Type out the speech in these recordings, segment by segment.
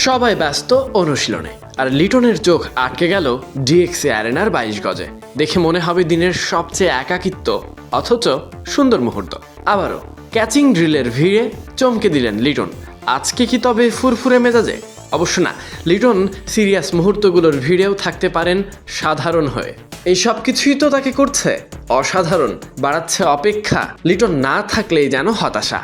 সবাই ব্যস্ত অনুশীলনে, আর লিটনের চোখ আটকে গেল ডিএক্সি অ্যারেনার 22 গজে। দেখে মনে হবে দিনের সবচেয়ে একাকিত্ব, অথচ সুন্দর মুহূর্ত। আবারও ক্যাচিং ড্রিলের ভিড়ে চমকে দিলেন লিটন। আজকে কি তবে ফুরফুরে মেজাজে? অবশ্য না, লিটন সিরিয়াস মুহূর্তগুলোর ভিড়েও থাকতে পারেন সাধারণ হয়ে। এই সব কিছুই তো তাকে করছে অসাধারণ, বাড়াচ্ছে অপেক্ষা। লিটন না থাকলেই যেন হতাশা।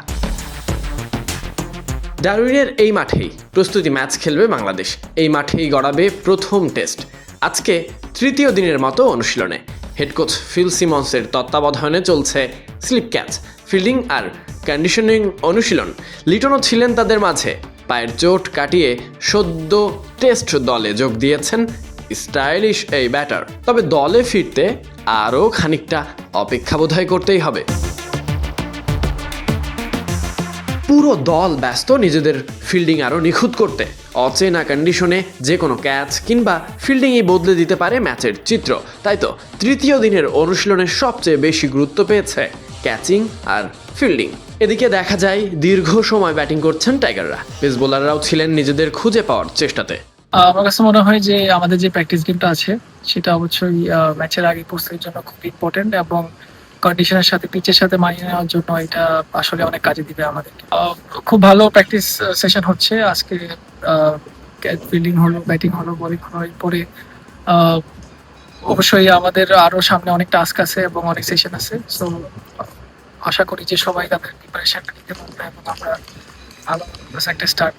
ডারউইনের এই মাঠেই প্রস্তুতি ম্যাচ খেলবে বাংলাদেশ। এই মাঠেই গড়াবে প্রথম টেস্ট। আজকে তৃতীয় দিনের মতো অনুশীলনে হেড কোচ ফিল সিমন্সের তত্ত্বাবধানে চলছে স্লিপ ক্যাচ, ফিল্ডিং আর কন্ডিশনিং অনুশীলন। লিটনও ছিলেন তাদের মাঝে। পায়ের চোট কাটিয়ে সদ্য টেস্ট দলে যোগ দিয়েছেন স্টাইলিশ এই ব্যাটার। তবে দলে ফিরতে আরও খানিকটা অপেক্ষা বোধহয় করতেই হবে। পুরো দল ব্যস্ত নিজেদের ফিল্ডিং আরও নিখুঁত করতে। অচেনা কন্ডিশনে যে কোনো ক্যাচ কিংবা ফিল্ডিংই বদলে দিতে পারে ম্যাচের চিত্র। তাই তো তৃতীয় দিনের অনুশীলনে সবচেয়ে বেশি গুরুত্ব পেয়েছে ক্যাচিং আর ফিল্ডিং। এদিকে দেখা যায় দীর্ঘ সময় ব্যাটিং করছেন টাইগাররা। পেস বোলাররাও ছিলেন নিজেদের খুঁজে পাওয়ার চেষ্টাতে। আমার কাছে মনে হয় যে আমাদের যে প্র্যাকটিস গেমটা আছে সেটা অবশ্যই ম্যাচের আগে প্রস্তুতির জন্য খুব ইম্পর্টেন্ট, এবং কন্ডিশনের সাথে পিচের সাথে মানিয়ে নেওয়ার জন্য এটা আসলে অনেক কাজে দিবে আমাদের। খুব ভালো প্র্যাকটিস সেশন হচ্ছে আজকে। ফিল্ডিং হলো, ব্যাটিং হলো, বোলিং হলো, এরপরে অবশ্যই আমাদের আরো সামনে অনেক টাস্ক আছে এবং অনেক সেশন আছে। সো আশা করি যে সবাই তাদের প্রিপারেশনটা নিতে পারবে এবং আমরা ভালো একটা স্টার্ট।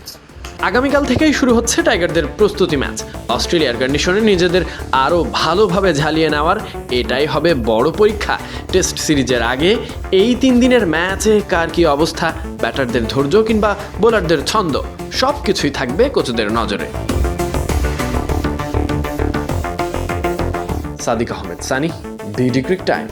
আগামীকাল থেকেই শুরু হচ্ছে টাইগারদের প্রস্তুতি ম্যাচ। অস্ট্রেলিয়ার কন্ডিশনে নিজেদের আরও ভালোভাবে ঝালিয়ে নেওয়ার এটাই হবে বড় পরীক্ষা। টেস্ট সিরিজের আগে এই 3 দিনের ম্যাচে কার কী অবস্থা, ব্যাটারদের ধৈর্য কিংবা বোলারদের ছন্দ, সব কিছুই থাকবে কোচদের নজরে। Sadiq Ahmed Sunny, BD Cric time.